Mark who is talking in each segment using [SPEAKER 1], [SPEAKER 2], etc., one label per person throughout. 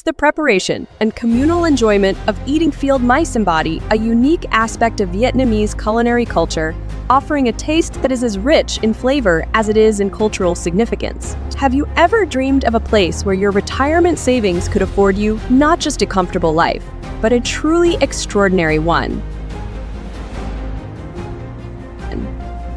[SPEAKER 1] The preparation and communal enjoyment of eating field mice embody a unique aspect of Vietnamese culinary culture, offering a taste that is as rich in flavor as it is in cultural significance. Have you ever dreamed of a place where your retirement savings could afford you not just a comfortable life, but a truly extraordinary one?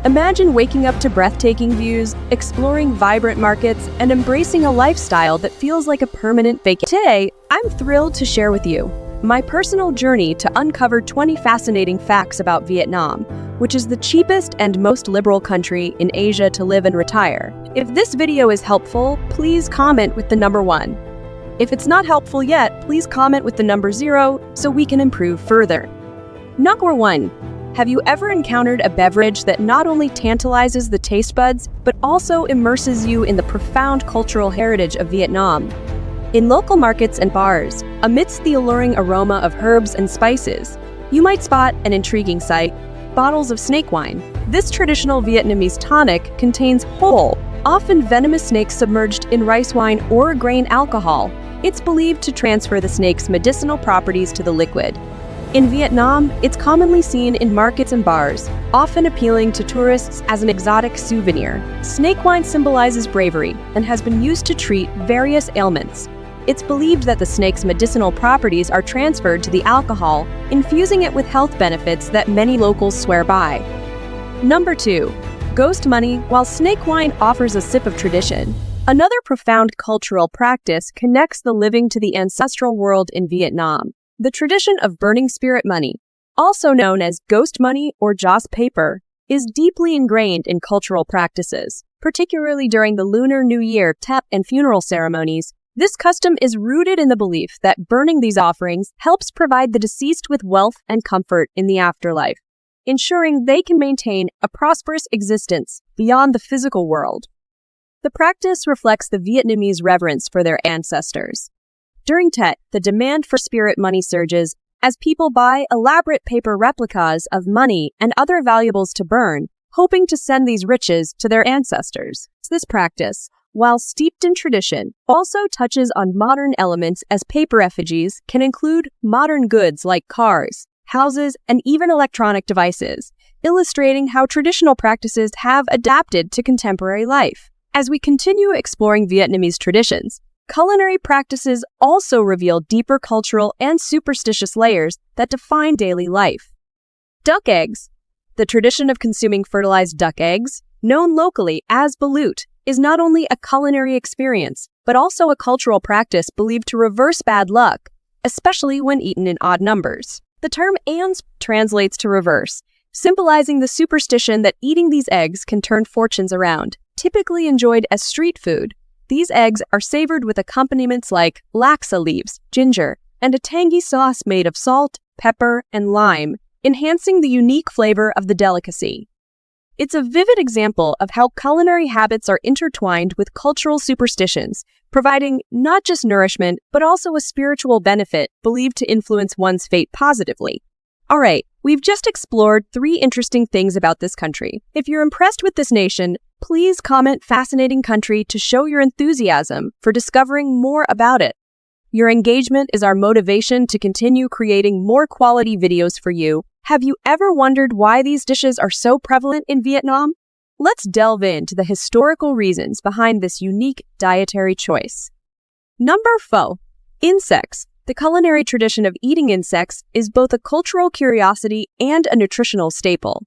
[SPEAKER 1] Imagine waking up to breathtaking views, exploring vibrant markets, and embracing a lifestyle that feels like a permanent vacation. Today, I'm thrilled to share with you my personal journey to uncover 20 fascinating facts about Vietnam, which is the cheapest and most liberal country in Asia to live and retire. If this video is helpful, please comment with the number 1. If it's not helpful yet, please comment with the number 0 so we can improve further. Number 1. Have you ever encountered a beverage that not only tantalizes the taste buds, but also immerses you in the profound cultural heritage of Vietnam? In local markets and bars, amidst the alluring aroma of herbs and spices, you might spot an intriguing sight: bottles of snake wine. This traditional Vietnamese tonic contains whole, often venomous snakes submerged in rice wine or grain alcohol. It's believed to transfer the snake's medicinal properties to the liquid. In Vietnam, it's commonly seen in markets and bars, often appealing to tourists as an exotic souvenir. Snake wine symbolizes bravery and has been used to treat various ailments. It's believed that the snake's medicinal properties are transferred to the alcohol, infusing it with health benefits that many locals swear by. Number 2. Ghost money. While snake wine offers a sip of tradition, another profound cultural practice connects the living to the ancestral world in Vietnam. The tradition of burning spirit money, also known as ghost money or joss paper, is deeply ingrained in cultural practices, particularly during the Lunar New Year, Tep, and funeral ceremonies. This custom is rooted in the belief that burning these offerings helps provide the deceased with wealth and comfort in the afterlife, ensuring they can maintain a prosperous existence beyond the physical world. The practice reflects the Vietnamese reverence for their ancestors. During Tet, the demand for spirit money surges as people buy elaborate paper replicas of money and other valuables to burn, hoping to send these riches to their ancestors. This practice, while steeped in tradition, also touches on modern elements, as paper effigies can include modern goods like cars, houses, and even electronic devices, illustrating how traditional practices have adapted to contemporary life. As we continue exploring Vietnamese traditions, culinary practices also reveal deeper cultural and superstitious layers that define daily life. Duck eggs. The tradition of consuming fertilized duck eggs, known locally as balut, is not only a culinary experience, but also a cultural practice believed to reverse bad luck, especially when eaten in odd numbers. The term ans translates to reverse, symbolizing the superstition that eating these eggs can turn fortunes around. Typically enjoyed as street food, these eggs are savored with accompaniments like laksa leaves, ginger, and a tangy sauce made of salt, pepper, and lime, enhancing the unique flavor of the delicacy. It's a vivid example of how culinary habits are intertwined with cultural superstitions, providing not just nourishment, but also a spiritual benefit believed to influence one's fate positively. All right, we've just explored 3 interesting things about this country. If you're impressed with this nation, please comment "fascinating country" to show your enthusiasm for discovering more about it. Your engagement is our motivation to continue creating more quality videos for you. Have you ever wondered why these dishes are so prevalent in Vietnam? Let's delve into the historical reasons behind this unique dietary choice. Number 4. Insects. The culinary tradition of eating insects is both a cultural curiosity and a nutritional staple.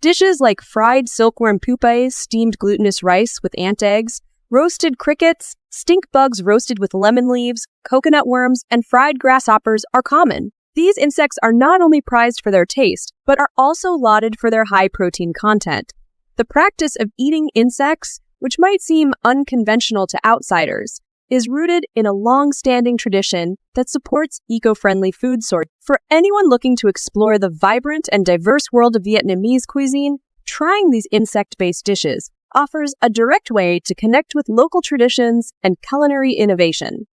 [SPEAKER 1] Dishes like fried silkworm pupae, steamed glutinous rice with ant eggs, roasted crickets, stink bugs roasted with lemon leaves, coconut worms, and fried grasshoppers are common. These insects are not only prized for their taste, but are also lauded for their high protein content. The practice of eating insects, which might seem unconventional to outsiders, is rooted in a long-standing tradition that supports eco-friendly food sources. For anyone looking to explore the vibrant and diverse world of Vietnamese cuisine, trying these insect-based dishes offers a direct way to connect with local traditions and culinary innovation.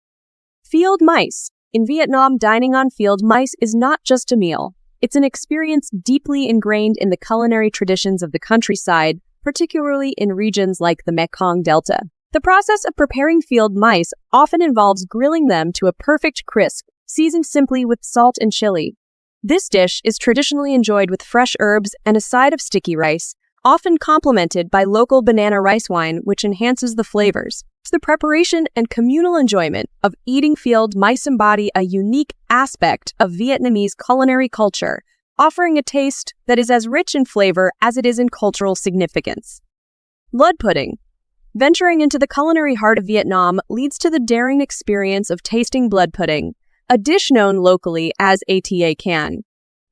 [SPEAKER 1] Field mice. In Vietnam, dining on field mice is not just a meal. It's an experience deeply ingrained in the culinary traditions of the countryside, particularly in regions like the Mekong Delta. The process of preparing field mice often involves grilling them to a perfect crisp, seasoned simply with salt and chili. This dish is traditionally enjoyed with fresh herbs and a side of sticky rice, often complemented by local banana rice wine, which enhances the flavors. The preparation and communal enjoyment of eating field mice embody a unique aspect of Vietnamese culinary culture, offering a taste that is as rich in flavor as it is in cultural significance. Blood pudding. Venturing into the culinary heart of Vietnam leads to the daring experience of tasting blood pudding, a dish known locally as ata can.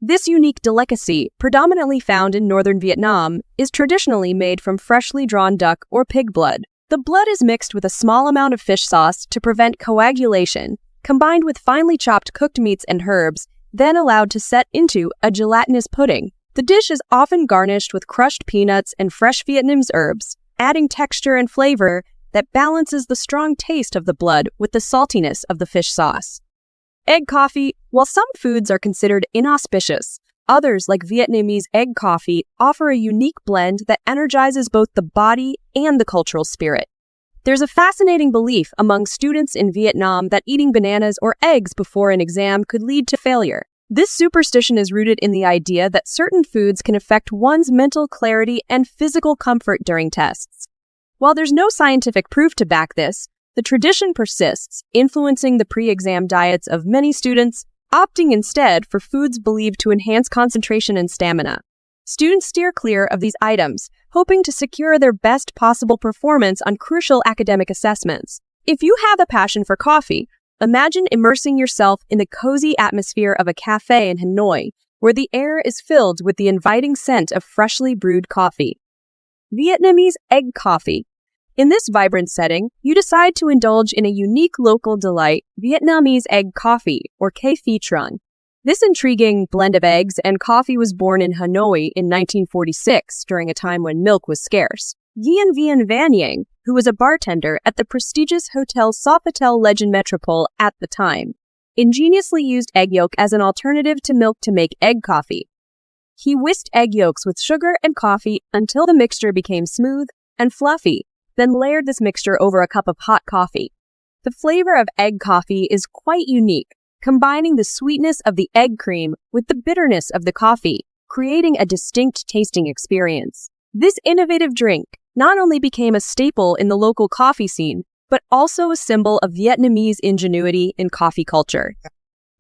[SPEAKER 1] This unique delicacy, predominantly found in northern Vietnam, is traditionally made from freshly drawn duck or pig blood. The blood is mixed with a small amount of fish sauce to prevent coagulation, combined with finely chopped cooked meats and herbs, then allowed to set into a gelatinous pudding. The dish is often garnished with crushed peanuts and fresh Vietnamese herbs, adding texture and flavor that balances the strong taste of the blood with the saltiness of the fish sauce. Egg coffee. While some foods are considered inauspicious, others, like Vietnamese egg coffee, offer a unique blend that energizes both the body and the cultural spirit. There's a fascinating belief among students in Vietnam that eating bananas or eggs before an exam could lead to failure. This superstition is rooted in the idea that certain foods can affect one's mental clarity and physical comfort during tests. While there's no scientific proof to back this, the tradition persists, influencing the pre-exam diets of many students, opting instead for foods believed to enhance concentration and stamina. Students steer clear of these items, hoping to secure their best possible performance on crucial academic assessments. If you have a passion for coffee, imagine immersing yourself in the cozy atmosphere of a cafe in Hanoi, where the air is filled with the inviting scent of freshly brewed coffee. Vietnamese egg coffee. In this vibrant setting, you decide to indulge in a unique local delight, Vietnamese egg coffee, or K Phi Tran. This intriguing blend of eggs and coffee was born in Hanoi in 1946, during a time when milk was scarce. Nguyen Vien Van Yang, who was a bartender at the prestigious Hotel Sofitel Legend Metropole at the time, ingeniously used egg yolk as an alternative to milk to make egg coffee. He whisked egg yolks with sugar and coffee until the mixture became smooth and fluffy, then layered this mixture over a cup of hot coffee. The flavor of egg coffee is quite unique, combining the sweetness of the egg cream with the bitterness of the coffee, creating a distinct tasting experience. This innovative drink not only became a staple in the local coffee scene, but also a symbol of Vietnamese ingenuity in coffee culture.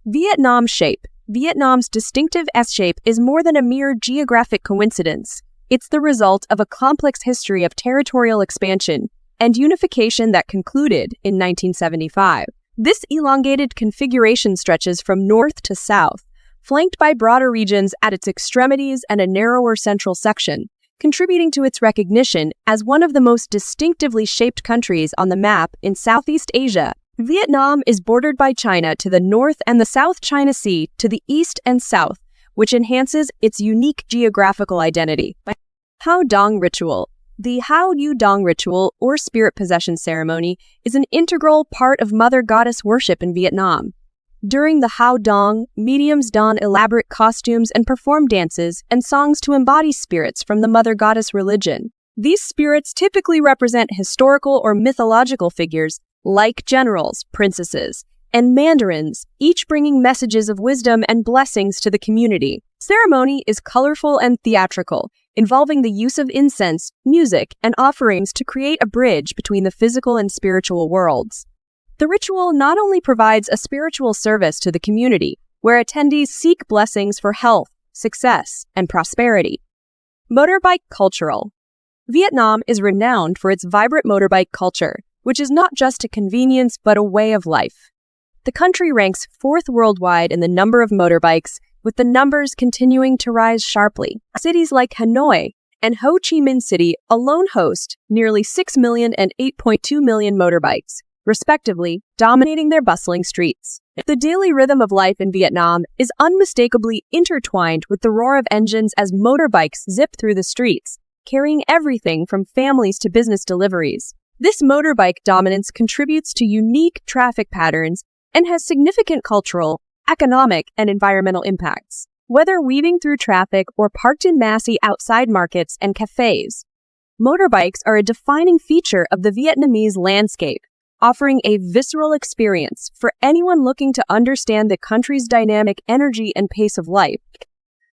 [SPEAKER 1] Vietnam shape. Vietnam's distinctive S-shape is more than a mere geographic coincidence. It's the result of a complex history of territorial expansion and unification that concluded in 1975. This elongated configuration stretches from north to south, flanked by broader regions at its extremities and a narrower central section, contributing to its recognition as one of the most distinctively shaped countries on the map in Southeast Asia. Vietnam is bordered by China to the north and the South China Sea to the east and south, which enhances its unique geographical identity. Hao Dong Ritual. The Hao Yu Dong Ritual, or spirit possession ceremony, is an integral part of Mother Goddess worship in Vietnam. During the Hao Dong, mediums don elaborate costumes and perform dances and songs to embody spirits from the Mother Goddess religion. These spirits typically represent historical or mythological figures like generals, princesses, and mandarins, each bringing messages of wisdom and blessings to the community. Ceremony is colorful and theatrical, involving the use of incense, music, and offerings to create a bridge between the physical and spiritual worlds. The ritual not only provides a spiritual service to the community, where attendees seek blessings for health, success, and prosperity. Motorbike cultural. Vietnam is renowned for its vibrant motorbike culture, which is not just a convenience but a way of life. The country ranks fourth worldwide in the number of motorbikes, with the numbers continuing to rise sharply. Cities like Hanoi and Ho Chi Minh City alone host nearly 6 million and 8.2 million motorbikes, respectively, dominating their bustling streets. The daily rhythm of life in Vietnam is unmistakably intertwined with the roar of engines as motorbikes zip through the streets, carrying everything from families to business deliveries. This motorbike dominance contributes to unique traffic patterns and has significant cultural, economic, and environmental impacts. Whether weaving through traffic or parked in massy outside markets and cafes, Motorbikes are a defining feature of the Vietnamese landscape, offering a visceral experience for anyone looking to understand the country's dynamic energy and pace of life.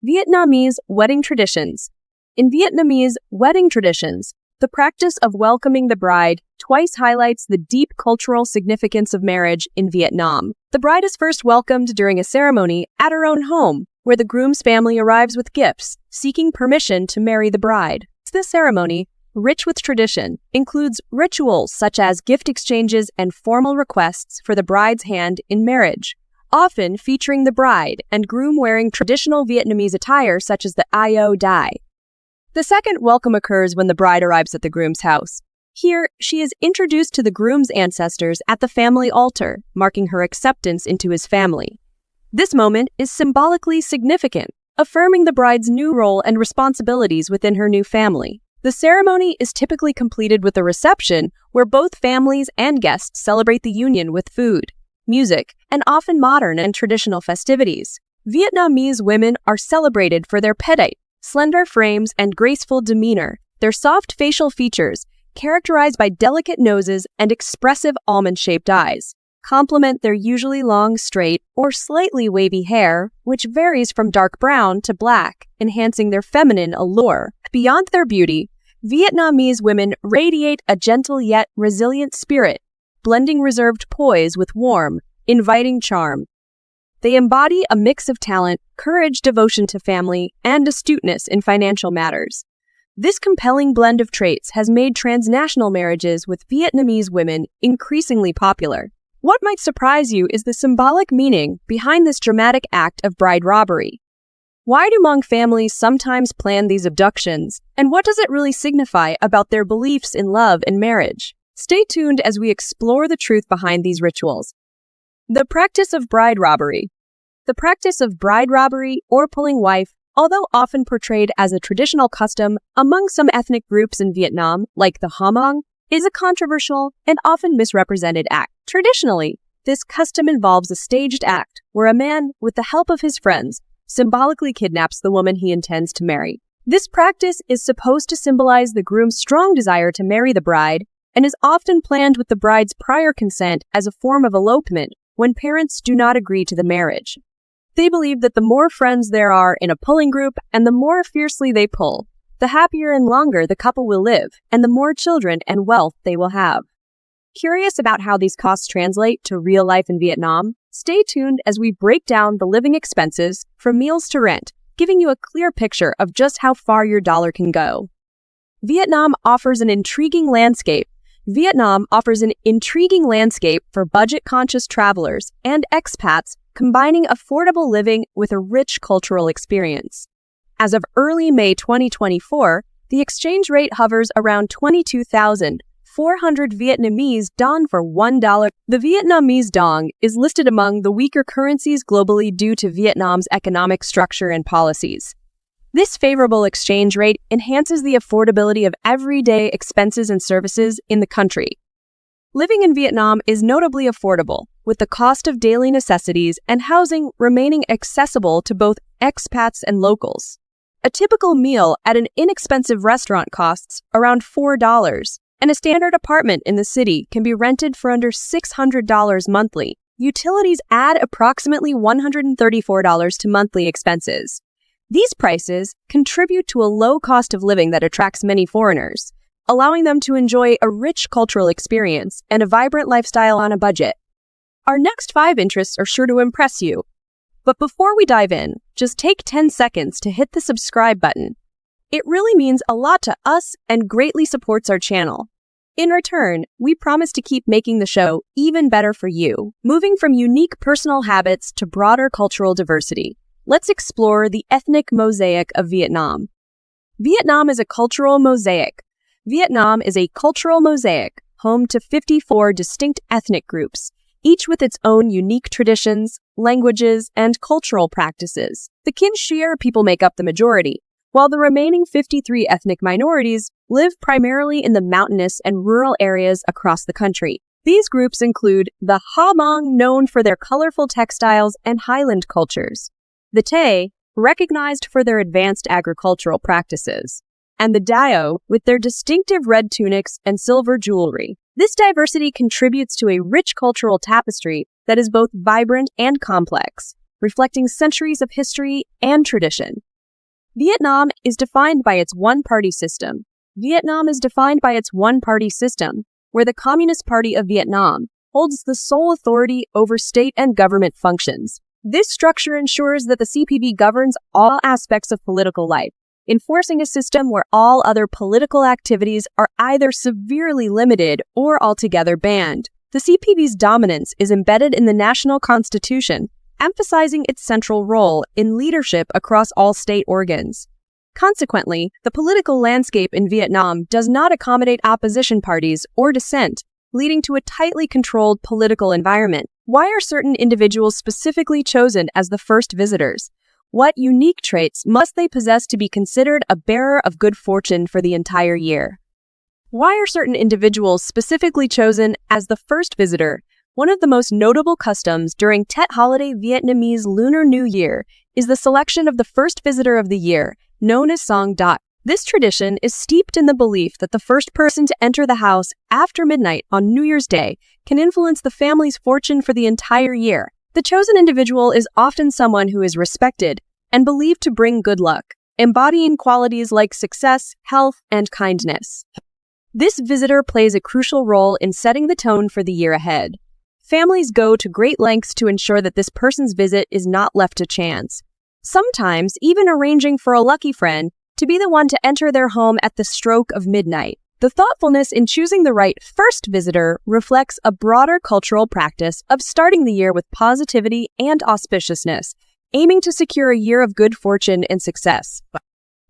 [SPEAKER 1] Vietnamese wedding traditions. In Vietnamese wedding traditions, the practice of welcoming the bride twice highlights the deep cultural significance of marriage in Vietnam. The bride is first welcomed during a ceremony at her own home, where the groom's family arrives with gifts, seeking permission to marry the bride. This ceremony, rich with tradition, includes rituals such as gift exchanges and formal requests for the bride's hand in marriage, often featuring the bride and groom wearing traditional Vietnamese attire such as the io dai. The second welcome occurs when the bride arrives at the groom's house. Here, she is introduced to the groom's ancestors at the family altar, marking her acceptance into his family. This moment is symbolically significant, affirming the bride's new role and responsibilities within her new family. The ceremony is typically completed with a reception where both families and guests celebrate the union with food, music, and often modern and traditional festivities. Vietnamese women are celebrated for their petite, slender frames and graceful demeanor. Their soft facial features, characterized by delicate noses and expressive almond-shaped eyes, complement their usually long, straight, or slightly wavy hair, which varies from dark brown to black, enhancing their feminine allure. Beyond their beauty, Vietnamese women radiate a gentle yet resilient spirit, blending reserved poise with warm, inviting charm. They embody a mix of talent, courage, devotion to family, and astuteness in financial matters. This compelling blend of traits has made transnational marriages with Vietnamese women increasingly popular. What might surprise you is the symbolic meaning behind this dramatic act of bride robbery. Why do Hmong families sometimes plan these abductions, and what does it really signify about their beliefs in love and marriage? Stay tuned as we explore the truth behind these rituals. The practice of bride robbery. The practice of bride robbery or pulling wife, although often portrayed as a traditional custom among some ethnic groups in Vietnam, like the Hmong, is a controversial and often misrepresented act. Traditionally, this custom involves a staged act where a man, with the help of his friends, symbolically kidnaps the woman he intends to marry. This practice is supposed to symbolize the groom's strong desire to marry the bride and is often planned with the bride's prior consent as a form of elopement when parents do not agree to the marriage. They believe that the more friends there are in a pulling group and the more fiercely they pull, the happier and longer the couple will live and the more children and wealth they will have. Curious about how these costs translate to real life in Vietnam? Stay tuned as we break down the living expenses from meals to rent, giving you a clear picture of just how far your dollar can go. Vietnam offers an intriguing landscape for budget-conscious travelers and expats, combining affordable living with a rich cultural experience. As of early May 2024, the exchange rate hovers around 22,400 Vietnamese dong for $1. The Vietnamese dong is listed among the weaker currencies globally due to Vietnam's economic structure and policies. This favorable exchange rate enhances the affordability of everyday expenses and services in the country. Living in Vietnam is notably affordable, with the cost of daily necessities and housing remaining accessible to both expats and locals. A typical meal at an inexpensive restaurant costs around $4, and a standard apartment in the city can be rented for under $600 monthly. Utilities add approximately $134 to monthly expenses. These prices contribute to a low cost of living that attracts many foreigners, allowing them to enjoy a rich cultural experience and a vibrant lifestyle on a budget. Our next 5 interests are sure to impress you. But before we dive in, just take 10 seconds to hit the subscribe button. It really means a lot to us and greatly supports our channel. In return, we promise to keep making the show even better for you. Moving from unique personal habits to broader cultural diversity, let's explore the ethnic mosaic of Vietnam. Vietnam is a cultural mosaic. Vietnam is a cultural mosaic, home to 54 distinct ethnic groups, each with its own unique traditions, languages, and cultural practices. The Kin Shier people make up the majority, while the remaining 53 ethnic minorities live primarily in the mountainous and rural areas across the country. These groups include the Ha Mong, known for their colorful textiles and highland cultures, the Tay, recognized for their advanced agricultural practices, and the Dao with their distinctive red tunics and silver jewelry. This diversity contributes to a rich cultural tapestry that is both vibrant and complex, reflecting centuries of history and tradition. Vietnam is defined by its one-party system. Where the Communist Party of Vietnam holds the sole authority over state and government functions. This structure ensures that the CPV governs all aspects of political life, enforcing a system where all other political activities are either severely limited or altogether banned. The CPV's dominance is embedded in the national constitution, emphasizing its central role in leadership across all state organs. Consequently, the political landscape in Vietnam does not accommodate opposition parties or dissent, leading to a tightly controlled political environment. Why are certain individuals specifically chosen as the first visitors? What unique traits must they possess to be considered a bearer of good fortune for the entire year? Why are certain individuals specifically chosen as the first visitor? One of the most notable customs during Tet holiday Vietnamese Lunar New Year is the selection of the first visitor of the year, known as Song Dat. This tradition is steeped in the belief that the first person to enter the house after midnight on New Year's Day can influence the family's fortune for the entire year. The chosen individual is often someone who is respected and believed to bring good luck, embodying qualities like success, health, and kindness. This visitor plays a crucial role in setting the tone for the year ahead. Families go to great lengths to ensure that this person's visit is not left to chance, sometimes even arranging for a lucky friend to be the one to enter their home at the stroke of midnight. The thoughtfulness in choosing the right first visitor reflects a broader cultural practice of starting the year with positivity and auspiciousness, aiming to secure a year of good fortune and success.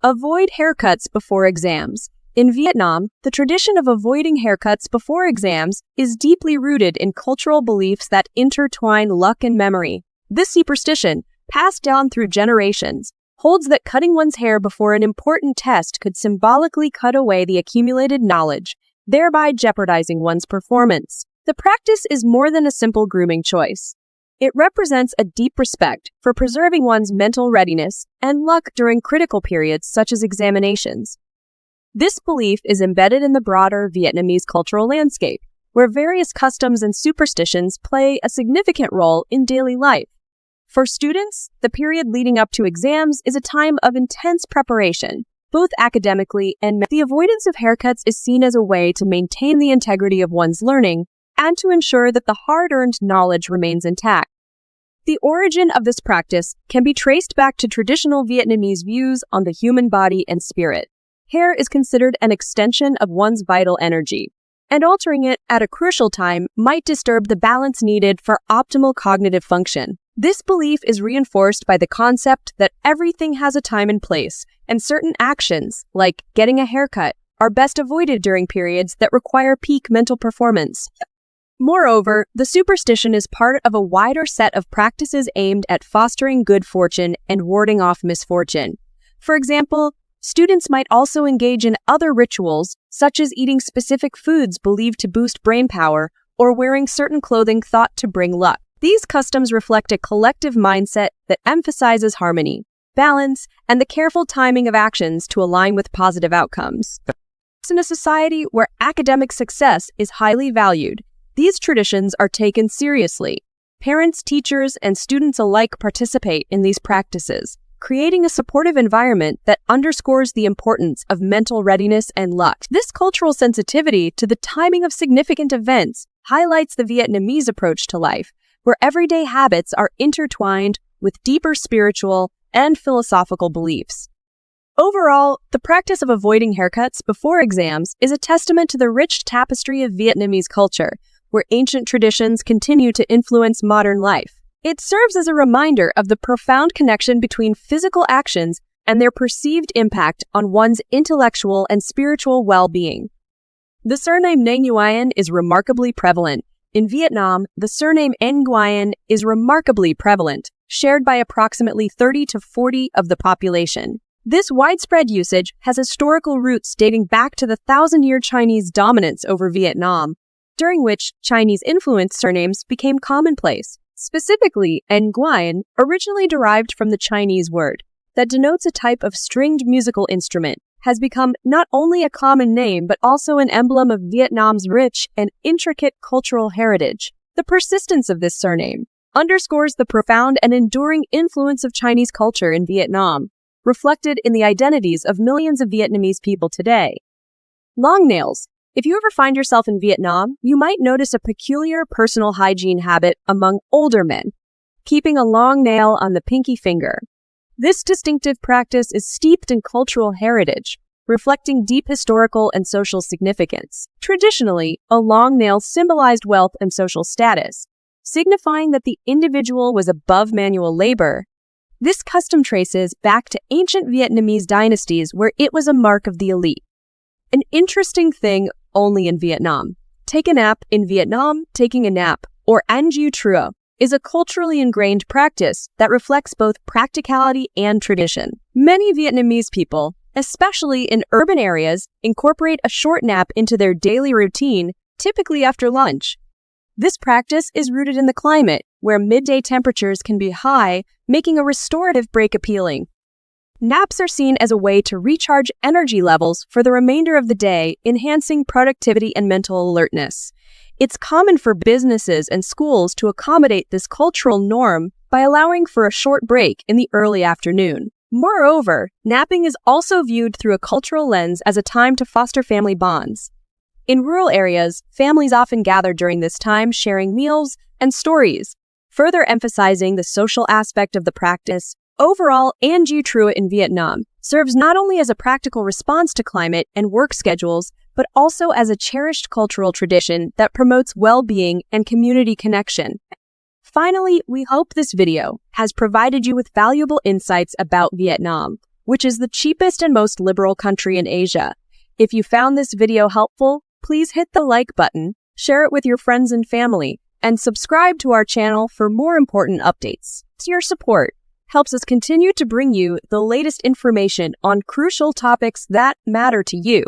[SPEAKER 1] Avoid haircuts before exams. In Vietnam, the tradition of avoiding haircuts before exams is deeply rooted in cultural beliefs that intertwine luck and memory. This superstition, passed down through generations, holds that cutting one's hair before an important test could symbolically cut away the accumulated knowledge, thereby jeopardizing one's performance. The practice is more than a simple grooming choice. It represents a deep respect for preserving one's mental readiness and luck during critical periods such as examinations. This belief is embedded in the broader Vietnamese cultural landscape, where various customs and superstitions play a significant role in daily life. For students, the period leading up to exams is a time of intense preparation, both academically and mentally. The avoidance of haircuts is seen as a way to maintain the integrity of one's learning and to ensure that the hard-earned knowledge remains intact. The origin of this practice can be traced back to traditional Vietnamese views on the human body and spirit. Hair is considered an extension of one's vital energy, and altering it at a crucial time might disturb the balance needed for optimal cognitive function. This belief is reinforced by the concept that everything has a time and place, and certain actions, like getting a haircut, are best avoided during periods that require peak mental performance. Moreover, the superstition is part of a wider set of practices aimed at fostering good fortune and warding off misfortune. For example, students might also engage in other rituals, such as eating specific foods believed to boost brain power or wearing certain clothing thought to bring luck. These customs reflect a collective mindset that emphasizes harmony, balance, and the careful timing of actions to align with positive outcomes. In a society where academic success is highly valued, these traditions are taken seriously. Parents, teachers, and students alike participate in these practices, creating a supportive environment that underscores the importance of mental readiness and luck. This cultural sensitivity to the timing of significant events highlights the Vietnamese approach to life, where everyday habits are intertwined with deeper spiritual and philosophical beliefs. Overall, the practice of avoiding haircuts before exams is a testament to the rich tapestry of Vietnamese culture, where ancient traditions continue to influence modern life. It serves as a reminder of the profound connection between physical actions and their perceived impact on one's intellectual and spiritual well-being. The surname Nguyen is remarkably prevalent. In Vietnam, the surname Nguyen is remarkably prevalent, shared by approximately 30 to 40% of the population. This widespread usage has historical roots dating back to the 1,000-year Chinese dominance over Vietnam, during which Chinese-influenced surnames became commonplace. Specifically, Nguyen originally derived from the Chinese word that denotes a type of stringed musical instrument, has become not only a common name but also an emblem of Vietnam's rich and intricate cultural heritage. The persistence of this surname underscores the profound and enduring influence of Chinese culture in Vietnam, reflected in the identities of millions of Vietnamese people today. Long nails. If you ever find yourself in Vietnam, you might notice a peculiar personal hygiene habit among older men, keeping a long nail on the pinky finger. This distinctive practice is steeped in cultural heritage, reflecting deep historical and social significance. Traditionally, a long nail symbolized wealth and social status, signifying that the individual was above manual labor. This custom traces back to ancient Vietnamese dynasties where it was a mark of the elite. An interesting thing only in Vietnam. Take a nap in Vietnam, taking a nap, or ăn trưa, is a culturally ingrained practice that reflects both practicality and tradition. Many Vietnamese people, especially in urban areas, incorporate a short nap into their daily routine, typically after lunch. This practice is rooted in the climate, where midday temperatures can be high, making a restorative break appealing. Naps are seen as a way to recharge energy levels for the remainder of the day, enhancing productivity and mental alertness. It's common for businesses and schools to accommodate this cultural norm by allowing for a short break in the early afternoon. Moreover, napping is also viewed through a cultural lens as a time to foster family bonds. In rural areas, families often gather during this time, sharing meals and stories, further emphasizing the social aspect of the practice. Overall, ăn trưa in Vietnam serves not only as a practical response to climate and work schedules, but also as a cherished cultural tradition that promotes well-being and community connection. Finally, we hope this video has provided you with valuable insights about Vietnam, which is the cheapest and most liberal country in Asia. If you found this video helpful, please hit the like button, share it with your friends and family, and subscribe to our channel for more important updates. Your support helps us continue to bring you the latest information on crucial topics that matter to you.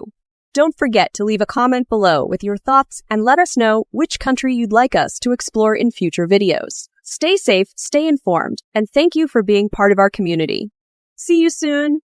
[SPEAKER 1] Don't forget to leave a comment below with your thoughts and let us know which country you'd like us to explore in future videos. Stay safe, stay informed, and thank you for being part of our community. See you soon!